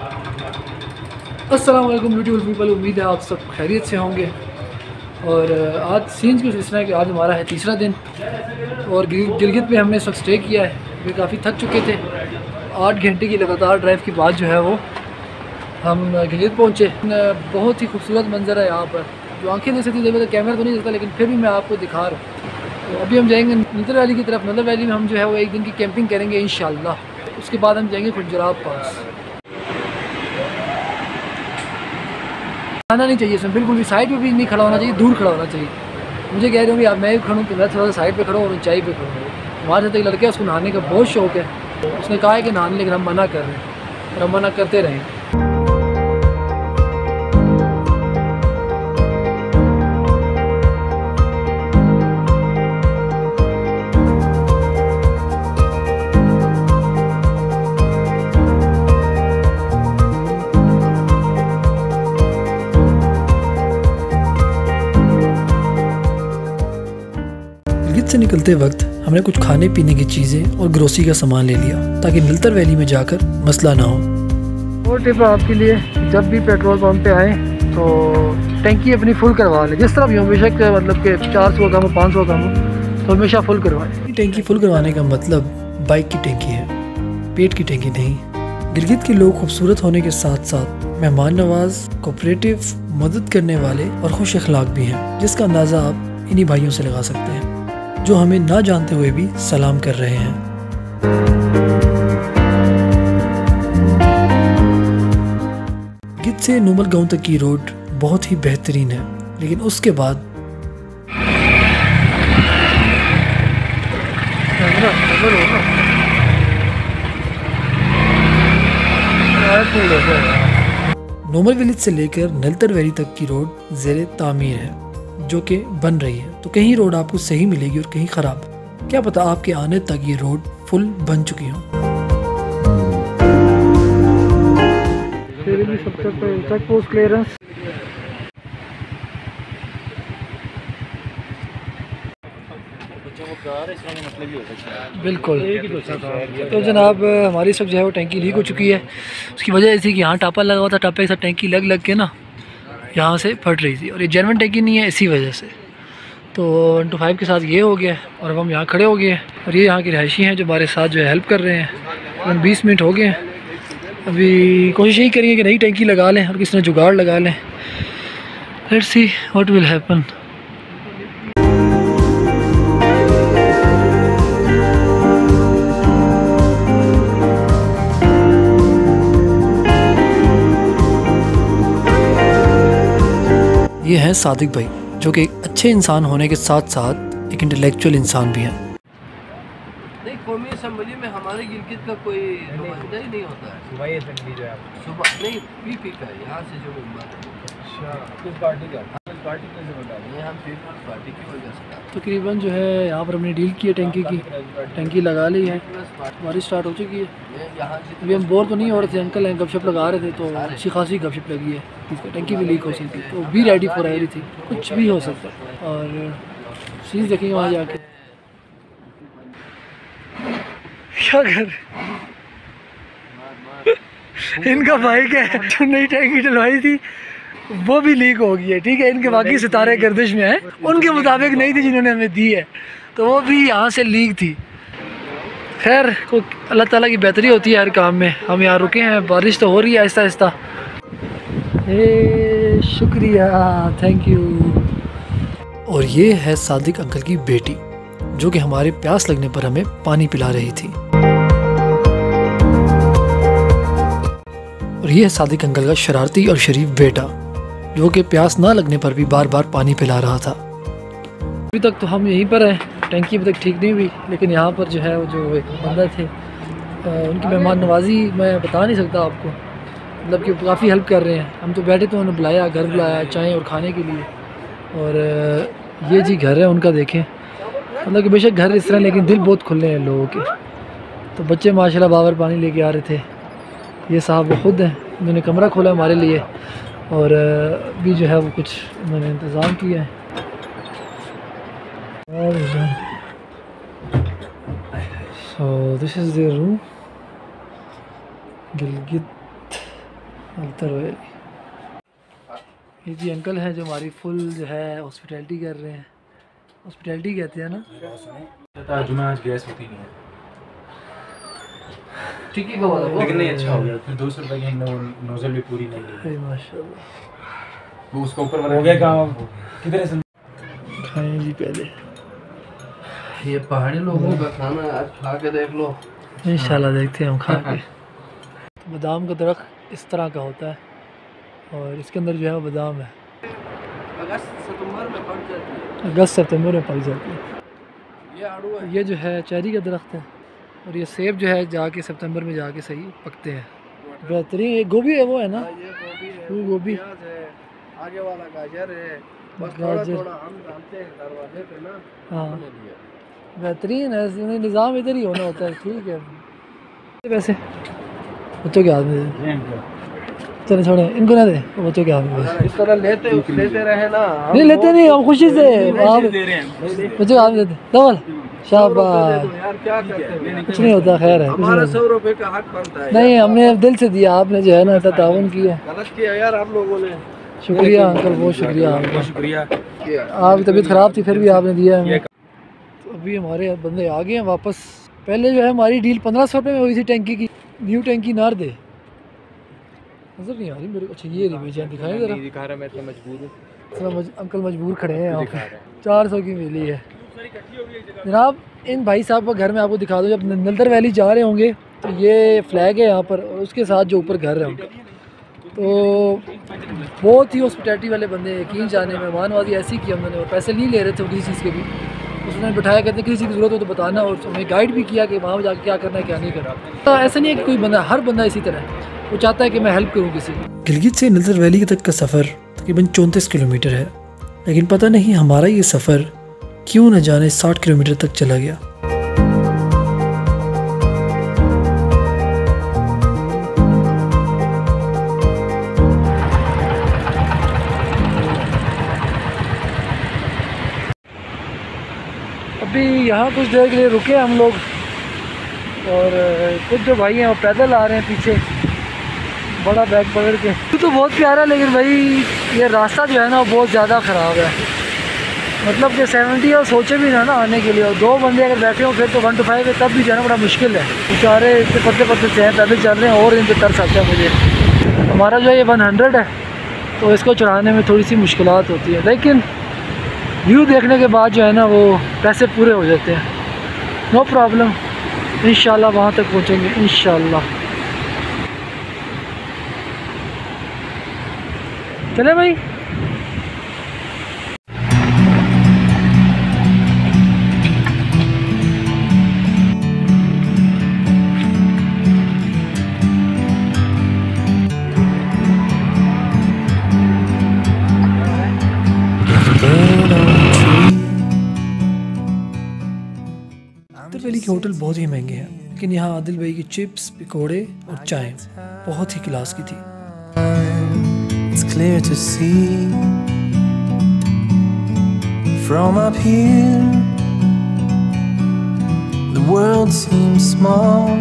अस्सलाम वालेकुम beautiful people, उम्मीद है आप सब खैरियत से होंगे। और आज सीन्स कुछ इस तरह है कि आज हमारा है तीसरा दिन और गिलगित पे हमने इस वक्त स्टे किया है। वे काफ़ी थक चुके थे। 8 घंटे की लगातार ड्राइव के बाद जो है वो हम गिलगित पहुँचे। बहुत ही खूबसूरत मंजर है यहाँ पर, जो आंखें देख सकती है। कैमरा तो नहीं देता लेकिन फिर भी मैं आपको दिखा रहा हूँ। तो अभी हम जाएंगे नल्तर वैली की तरफ। नल्तर वैली में हम जो है वो एक दिन की कैंपिंग करेंगे इंशाल्लाह। उसके बाद हम जाएंगे खुजराब पास। आना नहीं चाहिए इसमें बिल्कुल भी, साइड पे भी नहीं खड़ा होना चाहिए, दूर खड़ा होना चाहिए। मुझे कह रहे हो भी आप, मैं खड़ा हूँ तो मैं थोड़ा सा साइड पे खड़ा हूँ और ऊंचाई पे खड़ा हूँ। हमारे साथ एक लड़का है, उसको नहाने का बहुत शौक है। उसने कहा है कि नहाने, लेकिन हम मना कर रहे हैं और हम मना करते रहें। गिलगित से निकलते वक्त हमने कुछ खाने पीने की चीज़ें और ग्रोसरी का सामान ले लिया ताकि नल्तर वैली में जाकर मसला ना हो। और टिप आपके लिए, जब भी पेट्रोल पंप पे आए तो टैंकी अपनी फुल करवा लें। जिस तरह भी हो, बेशक मतलब कि 400 कम हो 500 कम हो, तो हमेशा फुल करवाएं। टैंकी फुल करवाने का मतलब बाइक की टैंकी है, पेट की टैंकी नहीं। गिलगित के लोग खूबसूरत होने के साथ साथ मेहमान नवाज, कोऑपरेटिव, मदद करने वाले और खुश अखलाक भी हैं, जिसका अंदाज़ा आप इन्हीं भाइयों से लगा सकते हैं जो हमें ना जानते हुए भी सलाम कर रहे हैं। गिलगित से नूमल गांव तक की रोड बहुत ही बेहतरीन है, लेकिन उसके बाद नूमल विलेज से लेकर नल्तर वैली तक की रोड ज़ेरे तामीर है, जो कि बन रही है। तो कहीं रोड आपको सही मिलेगी और कहीं ख़राब। क्या पता आपके आने तक ये रोड फुल बन चुकी हो। Check post clearance. बिल्कुल। तो जनाब हमारी सब जो है वो टैंकी लीक हो चुकी है। उसकी वजह ऐसी कि यहाँ टापा लगा हुआ था, टापे के साथ टैंकी लग के ना यहाँ से फट रही थी, और ये जेनवन टैंकी नहीं है इसी वजह से। तो 1 to 5 के साथ ये हो गया और अब हम यहाँ खड़े हो गए हैं और ये यहाँ की रहायशी हैं जो हमारे साथ जो है हेल्प कर रहे हैं। हम 20 मिनट हो गए हैं। अभी कोशिश यही करेंगे कि नई टैंकी लगा लें और किसी ने जुगाड़ लगा लें। Let's see what will happen. ये हैं सादिक भाई, जो कि एक अच्छे इंसान होने के साथ साथ एक इंटेलेक्चुअल इंसान भी हैं। नहीं, कौमी असम्बली में हमारे गिलगित का कोई नुमाइंदा ही नहीं होता है। सुबह असेंबली जो है सुबह नहीं, पीपी का यहाँ से जो मेंबर है। अच्छा, किस पार्टी का? पार्टी का जिम्मेदार हम पीपल्स पार्टी की वजह से तकरीबन जो है यहाँ पर हमने डील की है, टैंकी की टैंकी लगा ली है, बारिश स्टार्ट हो चुकी है। अभी हम बोर तो नहीं हो रहे थे, अंकल हैं गपशप लगा रहे थे तो अच्छी खासी गपशप लगी है। टैंकी भी लीक हो सकती है, तो बी रेडी फॉर एवरीथिंग, कुछ भी हो सकता है। और चीज़ देखेंगे वहाँ जाके क्या कर इनका बाइक है जो नई टैंकी डलवाई थी वो भी लीक हो गई है। ठीक है, इनके बाकी सितारे गर्दिश में हैं, उनके मुताबिक नहीं थी जिन्होंने हमें दी है, तो वो भी यहाँ से लीक थी। खैर को अल्लाह ताला की बेहतरी होती है हर काम में। हम यहाँ रुके हैं, बारिश तो हो रही है आहिस्ता आहिस्ता। शुक्रिया, थैंक यू। और ये है सादिक अंकल की बेटी, जो कि हमारे प्यास लगने पर हमें पानी पिला रही थी। और ये है सादिक अंकल का शरारती और शरीफ बेटा, जो कि प्यास ना लगने पर भी बार बार पानी पिला रहा था। अभी तक तो हम यहीं पर हैं, टैंकी अभी तक ठीक नहीं हुई, लेकिन यहाँ पर जो है वो जो एक बंदा थे उनकी मेहमान नवाजी मैं बता नहीं सकता आपको, मतलब कि काफ़ी हेल्प कर रहे हैं। हम तो बैठे तो उन्होंने बुलाया, घर बुलाया चाय और खाने के लिए। और ये जी घर है उनका, देखें मतलब कि बेशक घर इस तरह, लेकिन दिल बहुत खुले हैं लोगों के। तो बच्चे माशाल्लाह बाबर पानी लेके आ रहे थे। ये साहब वो खुद हैं, उन्होंने कमरा खोला हमारे लिए और भी जो है वो कुछ उन्होंने इंतज़ाम किया है। So this is their room. Gilgit Naltar valley. ये जी अंकल हैं जो हमारी फुल जो है हॉस्पिटैलिटी कर रहे हैं। हॉस्पिटैलिटी कहते हैं ना। तर्जुमा आज गैस होती नहीं है, ठीक है बाबा, लेकिन नहीं अच्छा हो गया। फिर 200 रुपये की नोजल भी पूरी नहीं है, माशाल्लाह। वो उसका ऊपर वाला हो गया काम। किधर है? खाएं जी पहले। ये पहाड़ी लोगों का खाना आज खा के देख लो। इंशाल्लाह देखते हैं हम खा के। तो बादाम का दरख्त इस तरह का होता है और इसके अंदर जो है वो बादाम है। अगस्त सितंबर में पक जाती है। अगस्त सितंबर में पक जाती है। ये आड़ू है। ये जो है चेरी का दरख्त है और ये सेब जो है जाके सितंबर में जाके सही पकते हैं। बेहतरीन। ये गोभी है वो है ना? ये गोभी है, फूल गोभी, प्याज है, आगे वाला गाजर है। बस गाजर। थोड़ा हम डालते हैं दरवाजे पे ना। हाँ बेहतरीन है। निज़ाम इधर ही होना होता है। ठीक है। वैसे बच्चों के हाथ में चले छोड़े इनको ना दे, बच्चों के हाथ में इस तरह लेते रहे ना। नहीं लेते नहीं, हम खुशी से बच्चों के हाथ में देते। डबल शाबाश। यार क्या करते हैं, कुछ नहीं होता, खैर है। हमारा 100 रुपए का हक बनता है। नहीं हमने दिल से दिया, आपने जो है ना इतना ताउन किया। गलत किया यार आप लोगों ने। शुक्रिया अंकल, बहुत शुक्रिया आपका। शुक्रिया। आपकी तबीयत ख़राब थी फिर भी आपने दिया हमें। तो अभी हमारे बंदे आ गए हैं वापस। पहले जो है हमारी डील 1500 रुपये में हुई थी टैंकी की। न्यू टैंकी नार दे नजर नहीं आ रही मेरे को। अच्छा ये रही भैया, दिखाएं जरा। दिखा रहा, मैं इतना मजबूर हूँ। अंकल मजबूर खड़े हैं यहाँ पे। 400 की मिली है जनाब। इन भाई साहब का घर में आपको दिखा दो। जब नलतर वैली जा रहे होंगे तो ये फ्लैग है यहाँ पर और उसके साथ जो ऊपर घर है उनका। तो बहुत ही हॉस्पिटैलिटी वाले बंदे, यकीन जाने मेहमानवाजी ऐसी की हमने। और पैसे नहीं ले रहे थे किसी चीज़ के भी। उसने बिठाया, कहते किसी चीज़ की ज़रूरत हो तो बताना, और हमें गाइड भी किया कि वहाँ जाकर क्या करना है क्या नहीं करना। तो ऐसा नहीं है कि कोई बंदा, हर बंदा इसी तरह है, वो चाहता है कि मैं हेल्प करूँ किसी की। गिलगित से नलतर वैली तक का सफ़र तकरीबन 34 किलोमीटर है, लेकिन पता नहीं हमारा ये सफ़र क्यों न जाने 60 किलोमीटर तक चला गया। अभी यहाँ कुछ देर के लिए रुके हम लोग और कुछ जो भाई हैं वो पैदल आ रहे हैं पीछे बड़ा बैग पकड़ के। तो बहुत प्यारा है, लेकिन भाई ये रास्ता जो है ना बहुत ज़्यादा ख़राब है। मतलब कि 70 और सोचे भी ना आने के लिए, और 2 बंदे अगर बैठे हो फिर तो 1 to 5 है, तब भी जाना बड़ा मुश्किल है। बेचारे इतने पतले पतले से हैं, पैदल चल रहे हैं और इन पर तरस आता है मुझे। हमारा जो है ये 100 है तो इसको चढ़ाने में थोड़ी सी मुश्किलात होती है, लेकिन व्यू देखने के बाद जो है ना वो पैसे पूरे हो जाते हैं। नो प्रॉब्लम, इंशाल्लाह वहाँ तक पहुँचेंगे इंशाल्लाह। चले भाई। नलतर वैली के होटल बहुत ही महंगे हैं, लेकिन यहाँ आदिल भाई की चिप्स, पकौड़े और चाय बहुत ही क्लास की थी। It's clear to see from up here the world seems small.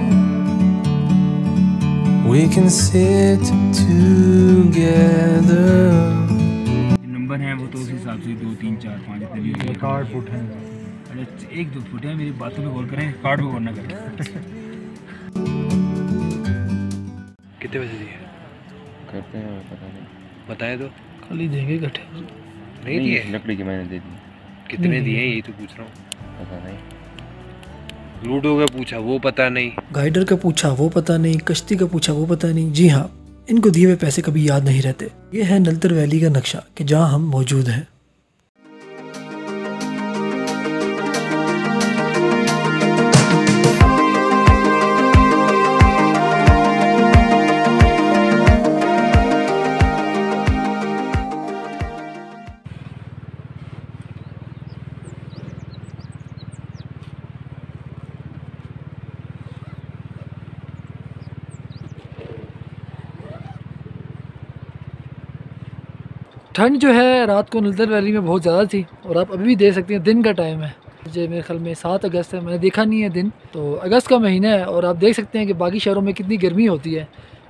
We can sit together. Number हैं वो तो उस हिसाब से 2 3 4 5 इतने भी होते हैं। कार्ड फुट हैं, अरे 1 2 फुट है। मेरी बातों में गौर करें, कार्ड पे गौर ना करें। कितने पैसे दिए? करते हैं पता नहीं, बताए तो। खाली देंगे इकट्ठे नहीं दिए, लकड़ी की मैंने दे दी। कितने दिए यही तो पूछ रहा हूँ। पता नहीं, लूडो का पूछा वो पता नहीं, गाइडर का पूछा वो पता नहीं, कश्ती का पूछा वो पता नहीं। जी हाँ, इनको दिए हुए पैसे कभी याद नहीं रहते। ये है नलतर वैली का नक्शा कि जहाँ हम मौजूद हैं। ठंड जो है रात को नलतर वैली में बहुत ज़्यादा थी, और आप अभी भी देख सकते हैं दिन का टाइम है। मुझे मेरे ख्याल में 7 अगस्त है, मैंने देखा नहीं है दिन, तो अगस्त का महीना है। और आप देख सकते हैं कि बाकी शहरों में कितनी गर्मी होती है,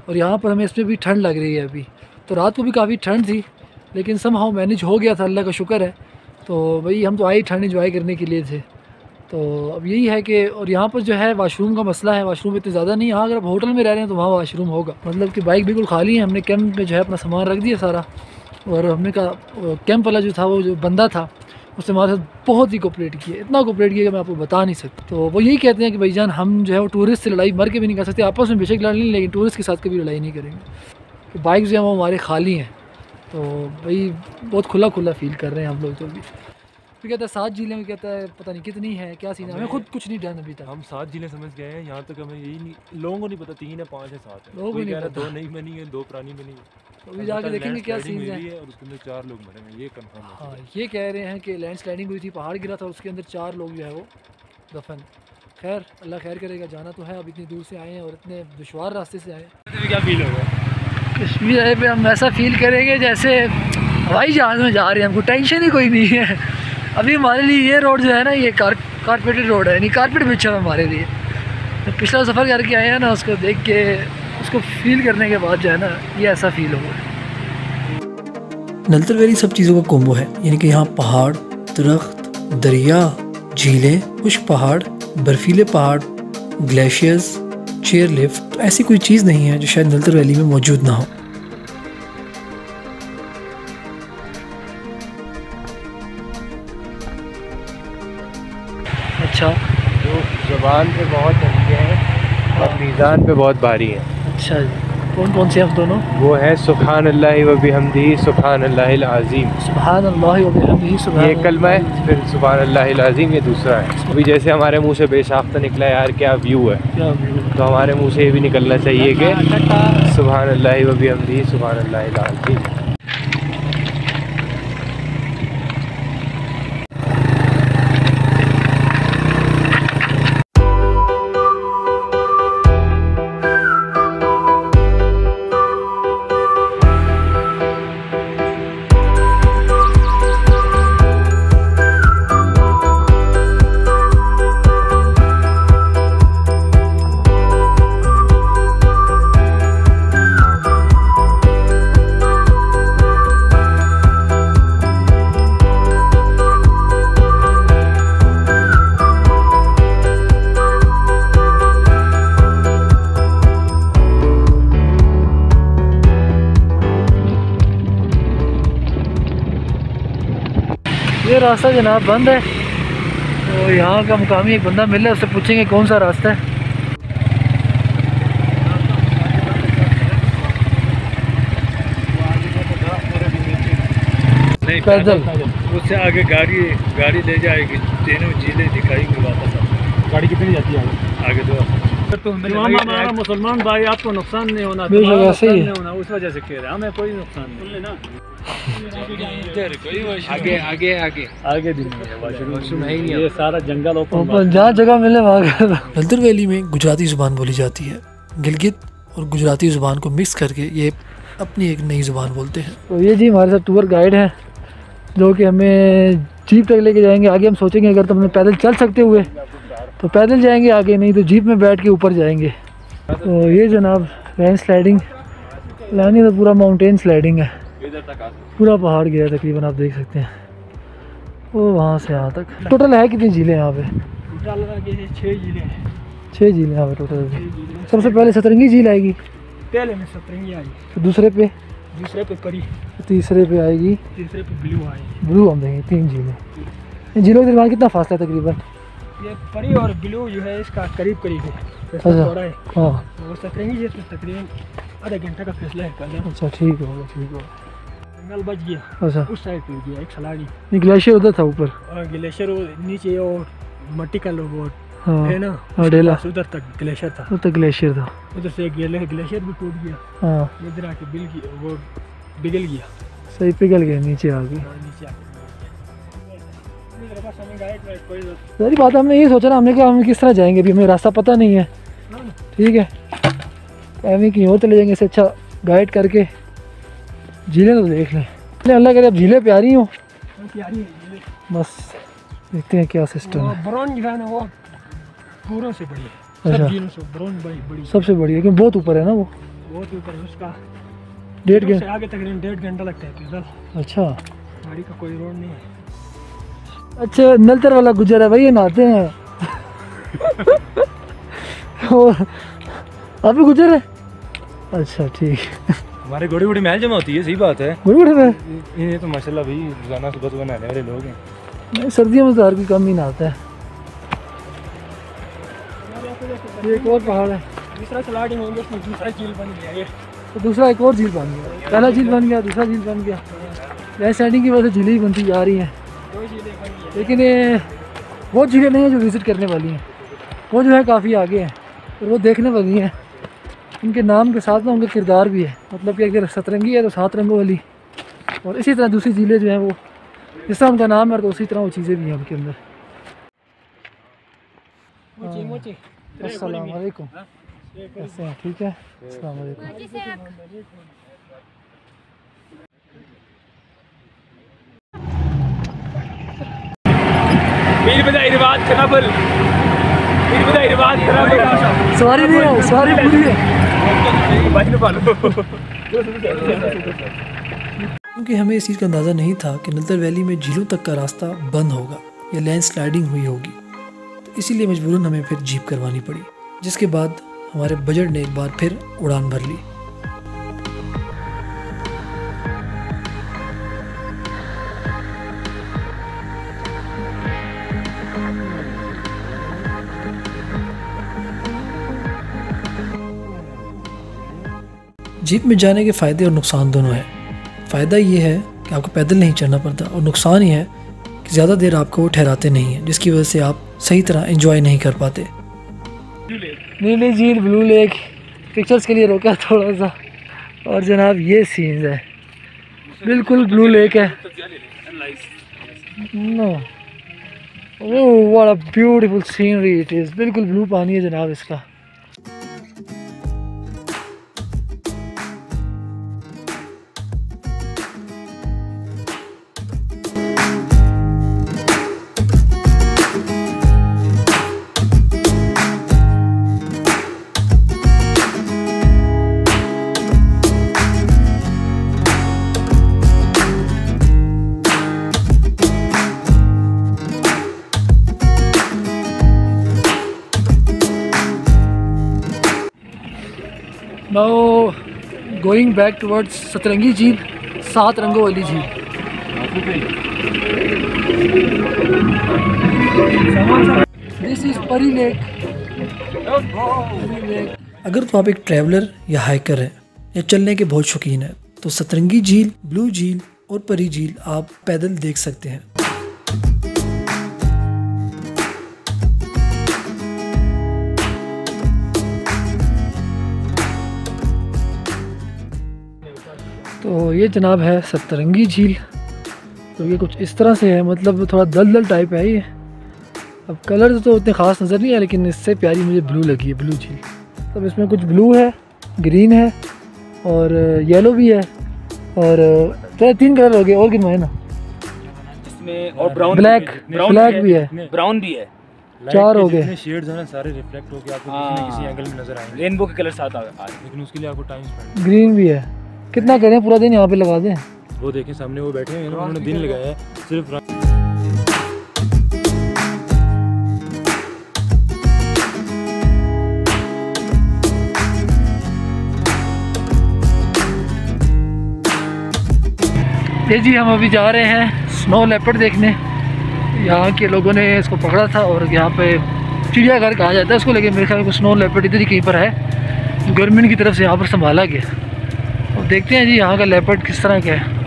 और यहाँ पर हमें इसमें भी ठंड लग रही है अभी। तो रात को भी काफ़ी ठंड थी, लेकिन समहाउ मैनेज हो गया था, अल्लाह का शुक्र है। तो भाई हम तो आए ठंड इंजॉय करने के लिए थे। तो अब यही है कि और यहाँ पर जो है वाशरूम का मसला है, वाशरूम इतने ज़्यादा नहीं। हाँ, अगर आप होटल में रह रहे हैं तो वहाँ वाशरूम होगा, मतलब कि बाइक बिल्कुल खाली है। हमने कैंप में जो है अपना सामान रख दिया सारा, और हमने कहा कैंप वाला जो था, वो जो बंदा था, उसने हमारे साथ बहुत ही कोऑपरेट किया, इतना कोऑपरेट किया कि मैं आपको बता नहीं सकता। तो वो यही कहते हैं कि भाईजान हम जो है वो टूरिस्ट से लड़ाई मर के भी नहीं कर सकते, आपस में बेशक लड़ लें, लेकिन टूरिस्ट के साथ कभी लड़ाई नहीं करेंगे। तो बाइक जो है वो हमारे खाली हैं, तो भाई बहुत खुला खुला फील कर रहे हैं हम लोग। तो अभी फिर कहता है 7 झीलें, में कहता है पता नहीं कितनी है, क्या सीन है, हमें खुद कुछ नहीं डन अभी तक। हम 7 जिले समझ गए हैं, यहाँ तक हमें यही नहीं, लोगों को नहीं पता 3 है 5 है 7 है, लोगों को नहीं पता। 2 नई बनी है 2 पुरानी बनी है। तो अभी जाके देखेंगे क्या सीन है। और उसके अंदर 4 लोग मरे हैं, ये कंफर्म है। हाँ, ये कह रहे हैं कि लैंड स्लाइडिंग हुई थी, पहाड़ गिरा था, उसके अंदर 4 लोग जो है वो दफन। खैर अल्लाह खैर करेगा, जाना तो है, अब इतनी दूर से आए हैं और इतने दुश्वार रास्ते से आए हैं। क्या फील होगा कश्मीर आए पे हम ऐसा फील करेंगे जैसे हवाई जहाज़ में जा रहे हैं, हमको टेंशन ही कोई नहीं है। अभी हमारे लिए ये रोड जो है ना, ये कारपेटेड रोड है, नहीं कारपेट बिछा हुआ हमारे लिए। तो पिछला सफ़र करके आए हैं ना, उसको देख के, उसको फील करने के बाद जो है ना, ये ऐसा फील हुआ। नलतर वैली सब चीज़ों का कोम्बो है, यानी कि यहाँ पहाड़, दरख्त, दरिया, झीलें, खुश्क पहाड़, बर्फीले पहाड़, ग्लेशियर्स, चेयर लिफ्ट, ऐसी कोई चीज़ नहीं है जो शायद नलतर वैली में मौजूद ना हो। अच्छा, जो ज़बान पे बहुत हल्के हैं और मीज़ान पे बहुत भारी हैं। अच्छा जी, कौन कौन से हम दोनों? वो है सुभान अल्लाह व बिहम्दिही सुभान अल्लाहिल अज़ीम। सुभान अल्लाह व बिहम्दिही सुभान ये कलमा है, फिर सुभान अल्लाहिल अज़ीम ये दूसरा है। अभी जैसे हमारे मुंह से बेसाख्ता निकला यार, क्या व्यू है, क्या व्यू। तो हमारे मुंह से ये भी निकलना चाहिए कि सुभान अल्लाह व बिहम्दिही सुभान अल्लाहिल अज़ीम। ये रास्ता जनाब बंद है, तो यहाँ का मुकामी एक बंदा मिल रहा है, उससे पूछेंगे कौन सा रास्ता है। नहीं पैदल। उससे आगे गाड़ी ले जाएगी, तीनों जिले दिखाएगी वापस। गाड़ी कितनी जाती है आगे? तो हमारा मुसलमान भाई आपको नुकसान नहीं होना, ऐसे ही होना, उस वजह से कह रहे हैं, हमें कोई नुकसान नहीं ना। आगे आगे आगे आगे दिन वॉशरूम है ही नहीं, ये सारा जंगल ओपन। जहाँ जगह मिले वहाँ। नलतर वैली में गुजराती ज़ुबान बोली जाती है। गिलगित और गुजराती ज़ुबान को मिक्स करके ये अपनी एक नई ज़ुबान बोलते हैं। तो ये जी हमारे साथ टूर गाइड हैं, जो कि हमें जीप तक लेके जाएंगे। आगे हम सोचेंगे अगर तो हमें पैदल चल सकते हुए तो पैदल जाएंगे आगे, नहीं तो जीप में बैठ के ऊपर जाएंगे। तो ये जनाब लैंड स्लाइडिंग, यानी तो पूरा माउंटेन स्लाइडिंग है, पूरा पहाड़ गिरा तकरीबन, आप देख सकते हैं वो वहाँ से यहाँ तक। टोटल है कितनी झीलें यहाँ पे? 6 जिले हैं। 6 झीलें यहाँ पे टोटल। सबसे पहले सतरंगी झील आएगी, पहले में सतरंगी आई, तो दूसरे पे परी, तीसरे पे आएगी, तीसरे पे ब्लू आई। ब्लू हम देंगे। 3 झीलें। इन झीलों के दरमियान कितना फासला है तकरीबन? ये परी और ब्लू जो है इसका करीब करीब है, अच्छा, हाँ, वो सतरंगी जी तकरीबन आधा घंटा का फैसला है। अच्छा ठीक होगा, ठीक होगा। जंगल बच गया, अच्छा, उस साइड पे गया एक सलाड़ी, ग्लेशियर उधर था ऊपर, और ग्लेशियर नीचे और मट्टी का लोग हाँ, है ना, डेला उधर तक ग्लेशियर था, उधर ग्लेशियर था, उधर से ग्लेशियर भी टूट गया, हाँ, इधर आके वो पिघल गया, सही पिघल गया, नीचे आ गई। नीचे सारी बात हमने ये सोचा ना, हमने क्या, हम किस तरह जाएंगे, अभी हमें रास्ता पता नहीं है, ठीक है, हमें कहीं और चले जाएंगे, इससे अच्छा गाइड करके झीलें तो देख लें। अल्लाह करे अब झीलें प्यारी हो, बस देखते हैं क्या सिस्टम है। ब्राउन जो है ना वो पूरों से बड़ी है, अच्छा, सब झीलों से ब्राउन बड़ी सबसे बड़ी है, क्योंकि बहुत ऊपर है ना वो। बहुत ऊपर है उसका, 1.5 घंटे आगे तकरीबन 1.5 घंटा लगता है पैदल। अच्छा गाड़ी का कोई रोड नहीं है। अच्छा, नलतर वाला गुजर है भाई, ये नहाते हैं। और अभी गुजर है। अच्छा ठीक। हमारे घोड़ी घोड़ी महल जमा होती है, सही बात है। गुड़ में ये तो माशाल्लाह भाई रोजाना सुबह सुबह नहाने वाले लोग हैं। नहीं, सर्दियों में तो हर कोई कम ही नहाता है। ये एक और पहाड़ है, दूसरा स्लाइडिंग होंगे, उसमें दूसरा झील बन गया ये। तो दूसरा एक और झील बन गया, पहला झील बन गया, दूसरा झील बन गया। लैंड स्लाइडिंग की वजह से झीलें ही बनती जा रही हैं, 2 झीलें बन गई। लेकिन ये वो झीलें नहीं हैं जो विज़िट करने वाली हैं, वो जो है काफ़ी आगे हैं और वो देखने वाली हैं। उनके नाम के साथ ना उनका किरदार भी है, मतलब कि अगर सतरंगी है तो 7 रंगों वाली, और इसी तरह दूसरी झीलें जो हैं वो जिस तरह उनका नाम है तो उसी तरह वो चीज़ें भी हैं उनके अंदर। मोची अस्सलाम वालेकुम, कैसे हैं? ठीक है, अस्सलाम वालेकुम। सवारी नहीं है, सवारी पूरी है। क्योंकि हमें इस चीज़ का अंदाज़ा नहीं था कि नलतर वैली में झीलों तक का रास्ता बंद होगा या लैंड स्लाइडिंग हुई होगी, तो इसीलिए मजबूरन हमें फिर जीप करवानी पड़ी, जिसके बाद हमारे बजट ने एक बार फिर उड़ान भर ली। जीप में जाने के फ़ायदे और नुकसान दोनों हैं। फ़ायदा ये है कि आपको पैदल नहीं चलना पड़ता, और नुकसान ये है कि ज़्यादा देर आपको वो ठहराते नहीं हैं, जिसकी वजह से आप सही तरह एंजॉय नहीं कर पाते। नीली झील, ब्लू लेक, पिक्चर्स के लिए रोका थोड़ा सा, और जनाब ये सीन्स है, बिल्कुल ब्लू लेक है। No, oh what a beautiful scenery it is, बिल्कुल ब्लू पानी है जनाब इसका। Now going back towards सतरंगी झील, 7 रंगों वाली झील। This is परी लेक। अगर तो आप एक ट्रैवलर या हाइकर हैं या चलने के बहुत शौकीन हैं, तो सतरंगी झील, ब्लू झील और परी झील आप पैदल देख सकते हैं। तो ये जनाब है सतरंगी झील। तो ये कुछ इस तरह से है, मतलब थोड़ा दलदल टाइप है ये। अब कलर तो उतने ख़ास नज़र नहीं है, लेकिन इससे प्यारी मुझे ब्लू लगी है, ब्लू झील। तब इसमें कुछ ब्लू है, ग्रीन है और येलो भी है, और 3 कलर हो गए, और गिनवाए ना इसमें, और ब्राउन, ब्लैक भी है, ब्राउन भी है। 4 हो गए। शेड्स हैं ना सारे रिफ्लेक्ट होकर आपको किसी न किसी एंगल में नजर आएंगे। रेनबो के कलर साथ आ रहे हैं, लेकिन उसके लिए आपको टाइम स्पेंड। ग्रीन भी है। कितना करें, पूरा दिन यहाँ पे लगा दें? वो देखें सामने वो बैठे हैं, उन्होंने दिन लगाया है सिर्फ। ये जी हम अभी जा रहे हैं स्नो लेपर्ड देखने। यहाँ के लोगों ने इसको पकड़ा था और यहाँ पे चिड़ियाघर कहा जाता है इसको, लेकिन मेरे ख्याल में स्नो लेपर्ड इधर ही कहीं पर है, जो गवर्नमेंट की तरफ से यहाँ पर संभाला गया। और देखते हैं जी यहाँ का लेपर्ड किस तरह का है।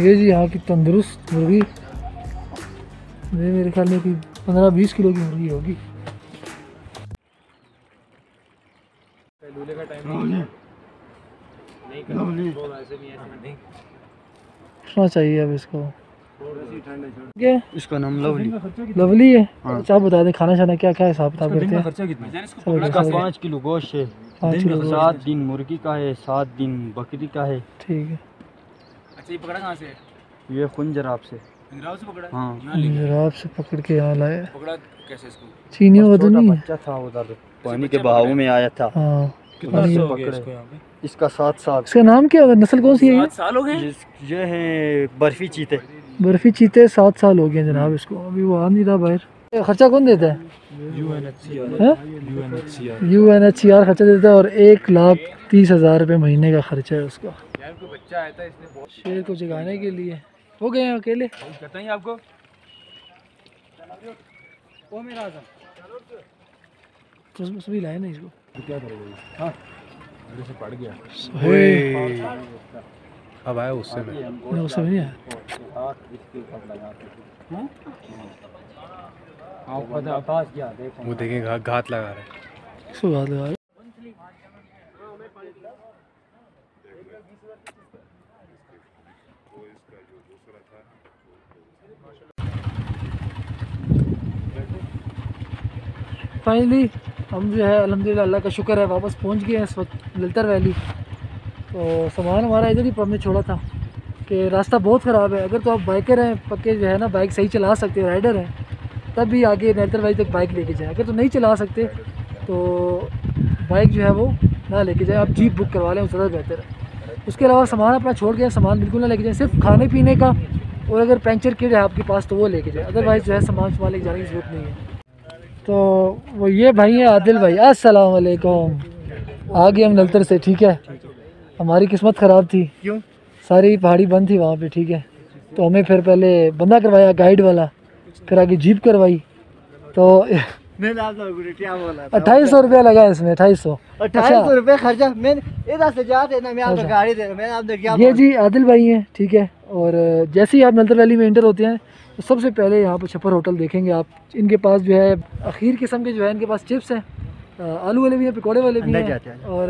ये जी यहाँ की तंदुरुस्त मुर्गी, ये मेरे ख्याल में कोई 15-20 किलो की मुर्गी होगी। उठना चाहिए अब इसको। इसका नाम लवली। लवली है। अच्छा आप बता दें खाना शाना क्या क्या हिसाब किताब करते हैं? खर्चा कितना? 5 किलो गोश्त है, 7 दिन मुर्गी का है, 7 दिन बकरी का है। ठीक है। अच्छा ये पकड़ा कहाँ से? ये खुंजराब से। से पकड़ा? हाँ, जराब से पकड़ के यहाँ लाए। पकड़ा कैसे इसको? चीनी वो तो नहीं है? बच्चा था उधर पानी के बहाव में आया था, हाँ कितना अर्सा हो गया इसको यहाँ पे? इसका 7 साल। इसका नाम क्या होगा, नस्ल कौन सी है? 7 साल हो गए। ये है बर्फी चीते। बर्फी चीते 7 साल हो गए जनाब इसको, अभी वो आ नहीं रहा बाहर। खर्चा कौन देता है? UNHCR खर्चा देता है और 1,30,000 रुपये महीने का खर्चा है उसका। शेर को जगाने के लिए हो गए हैं अकेले। कहते हैं आपको वो मेरा भी लाए ना इसको। क्या करेगा? हाँ से पड़ गया। अब आया उससे नहीं, उससे भी नहीं आया। वो देखें घात लगा रहा है। इसको घात लगा रहा है। फाइनली हम जो है अल्हम्दुलिल्लाह अल्लाह का शुक्र है वापस पहुंच गए हैं इस वक्त ललतर वैली। तो सामान हमारा इधर ही हमने छोड़ा था कि रास्ता बहुत ख़राब है। अगर तो आप बाइकर हैं पक्के जो है ना, बाइक सही चला सकते हो, राइडर हैं, तब भी आगे ललतर वैली तक बाइक लेके जाएं। अगर तो नहीं चला सकते तो बाइक जो है वो ना लेके जाएं, आप जीप बुक करवा लें, ज़्यादा बेहतर है। उसके अलावा सामान अपना छोड़ के सामान बिल्कुल ना लेके जाएँ, सिर्फ खाने पीने का और अगर पंचर किट है आपके पास तो वो लेके जाएँ, अदरवाइज़ जो है सामान लेके जाने की ज़रूरत नहीं है। तो वो ये भाई है आदिल भाई, अस्सलाम वालेकुम। आ गए हम ललतर से, ठीक है। हमारी किस्मत ख़राब थी, क्यों? सारी पहाड़ी बंद थी वहाँ पे, ठीक है। तो हमें फिर पहले बंदा करवाया गाइड वाला, फिर आगे जीप करवाई। तो 2800 रुपया लगा इसमें, 2800 रुपये खर्चा। मैंने इधर से जाते ना, मैं आपको गाड़ी दे, मैंने आपने क्या ये जी आदिल भाई हैं, ठीक है। और जैसे ही आप ललतर वैली में एंटर होते हैं तो सबसे पहले यहाँ पर छप्पर होटल देखेंगे आप। इनके पास जो है अखीर किस्म के जो है इनके पास चिप्स हैं, आलू वाले भी हैं, पकौड़े वाले भी हैं और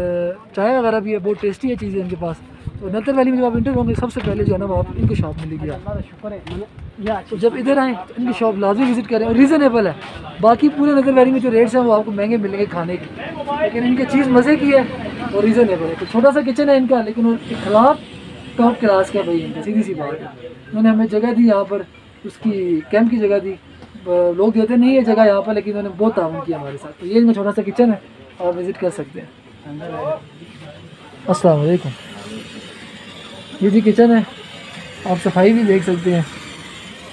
चाय वगैरह भी है। बहुत टेस्टी है चीज़ें इनके पास। तो ललतर वैली में जब आप इंटर होंगे सबसे पहले जो है ना वो आप इनकी शॉप मिलेगी। तो जब इधर आएँ तो इनकी शॉप लाजमी विज़िट करें और रीज़नेबल है। बाकी पूरे ललतर वैली में जो रेट्स हैं वो आपको महंगे मिलेंगे खाने के, लेकिन इनकी चीज़ मज़े की है और रीज़नेबल है। तो छोटा सा किचन है इनका, लेकिन इखलाक टॉप क्लास का भाई इनका, सीधी सी बात है। उन्होंने हमें जगह दी यहाँ पर, उसकी कैंप की जगह दी। लोग देते नहीं है जगह यहाँ पर, लेकिन उन्होंने बहुत ताउन किया हमारे साथ। तो ये इनका छोटा सा किचन है, आप विज़िट कर सकते हैं। अस्सलाम वालेकुम। ये जी किचन है, आप सफाई भी देख सकते हैं।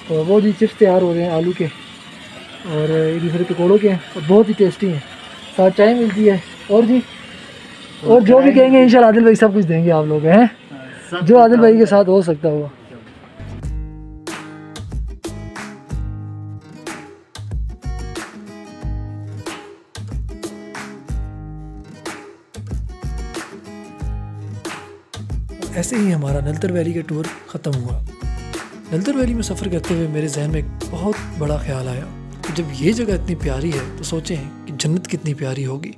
तो वो जी चिप्स तैयार हो रहे हैं आलू के और ये दूसरे पकौड़ों के हैं और बहुत ही टेस्टी हैं। साथ चाय मिलती है और जी और जो भी कहेंगे इंशाल्लाह आदिल भाई सब कुछ देंगे आप लोग, हैं जो आदिल भाई के साथ हो सकता हुआ। ऐसे ही हमारा ललतर वैली का टूर ख़त्म हुआ। ललतर वैली में सफ़र करते हुए मेरे जहन में एक बहुत बड़ा ख्याल आया कि जब ये जगह इतनी प्यारी है तो सोचें कि जन्नत कितनी प्यारी होगी।